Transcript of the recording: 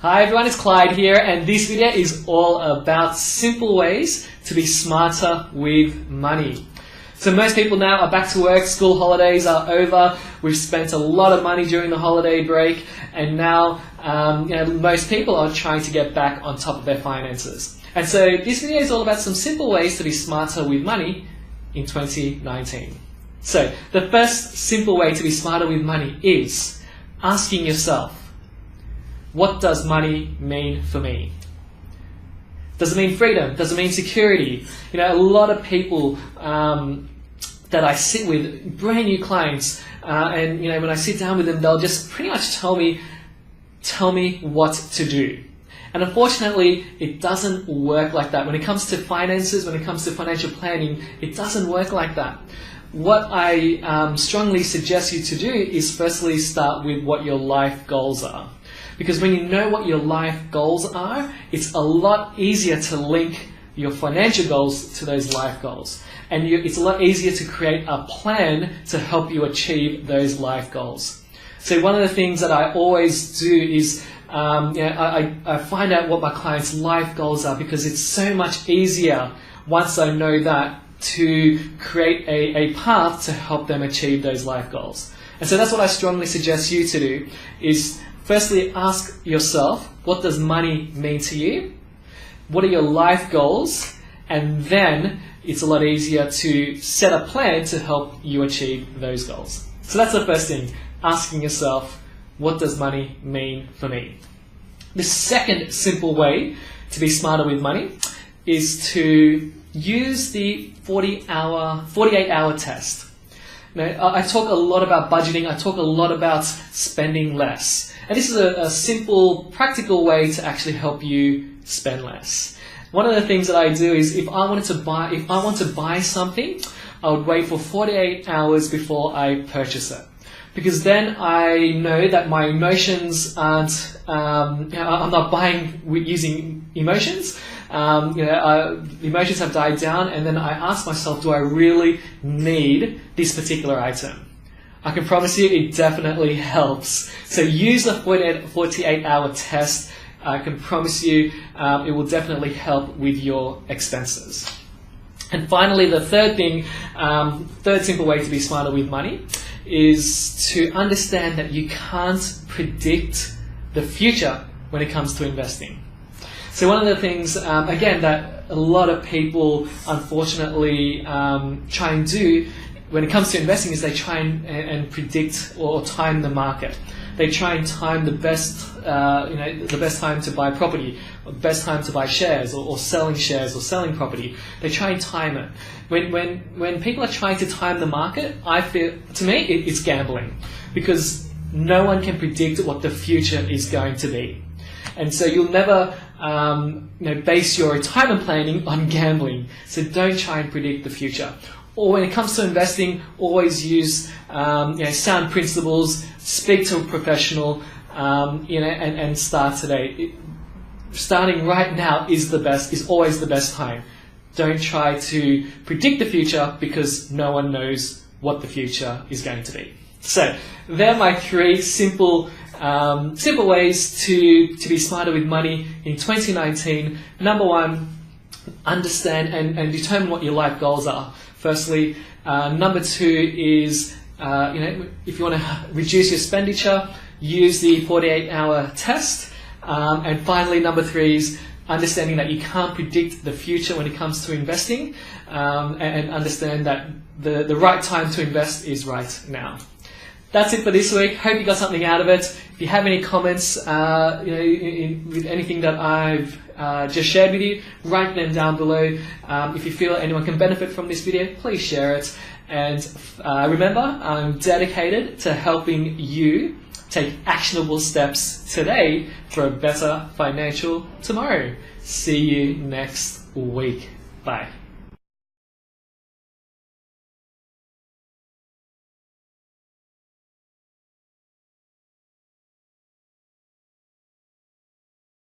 Hi everyone, it's Clyde here, and this video is all about simple ways to be smarter with money. So most people now are back to work, school holidays are over, we've spent a lot of money during the holiday break, and now most people are trying to get back on top of their finances. And so this video is all about some simple ways to be smarter with money in 2019. So the first simple way to be smarter with money is asking yourself, what does money mean for me? Does it mean freedom? Does it mean security? A lot of people that I sit with, brand new clients, and when I sit down with them, they'll just pretty much tell me what to do. And unfortunately, it doesn't work like that. When it comes to finances, when it comes to financial planning, it doesn't work like that. What I strongly suggest you to do is firstly start with what your life goals are. Because when you know what your life goals are, it's a lot easier to link your financial goals to those life goals. And it's a lot easier to create a plan to help you achieve those life goals. So one of the things that I always do is I find out what my clients' life goals are, because it's so much easier once I know that to create a path to help them achieve those life goals. And so that's what I strongly suggest you to do, is firstly ask yourself, what does money mean to you? What are your life goals? And then it's a lot easier to set a plan to help you achieve those goals. So that's the first thing, asking yourself, what does money mean for me? The second simple way to be smarter with money is to use the 48-hour test. I talk a lot about budgeting, I talk a lot about spending less. And this is a simple, practical way to actually help you spend less. One of the things that I do is if I want to buy something, I would wait for 48 hours before I purchase it. Because then I know that my emotions aren't, I'm not buying using emotions. The emotions have died down, and then I ask myself, do I really need this particular item? I can promise you it definitely helps. So use the 48-hour test. I can promise you it will definitely help with your expenses. And finally, the third thing, third simple way to be smarter with money is to understand that you can't predict the future when it comes to investing. So one of the things, again, that a lot of people unfortunately try and do when it comes to investing is they try and predict or time the market. They try and time the best, the best time to buy property, or the best time to buy shares, or selling shares, or selling property. They try and time it. When people are trying to time the market, I feel, to me, it's gambling, because no one can predict what the future is going to be. And so you'll never base your retirement planning on gambling. So don't try and predict the future. Or when it comes to investing, always use sound principles, speak to a professional, and start today. Starting right now is always the best time. Don't try to predict the future, because no one knows what the future is going to be. So they're my three simple ways to be smarter with money in 2019. Number one, understand and determine what your life goals are. Firstly, number two is, if you want to reduce your expenditure, use the 48-hour test. And finally, number three is understanding that you can't predict the future when it comes to investing, and understand that the right time to invest is right now. That's it for this week. Hope you got something out of it. If you have any comments, with anything that I've just shared with you, write them down below. If you feel anyone can benefit from this video, please share it. And remember, I'm dedicated to helping you take actionable steps today for a better financial tomorrow. See you next week. Bye.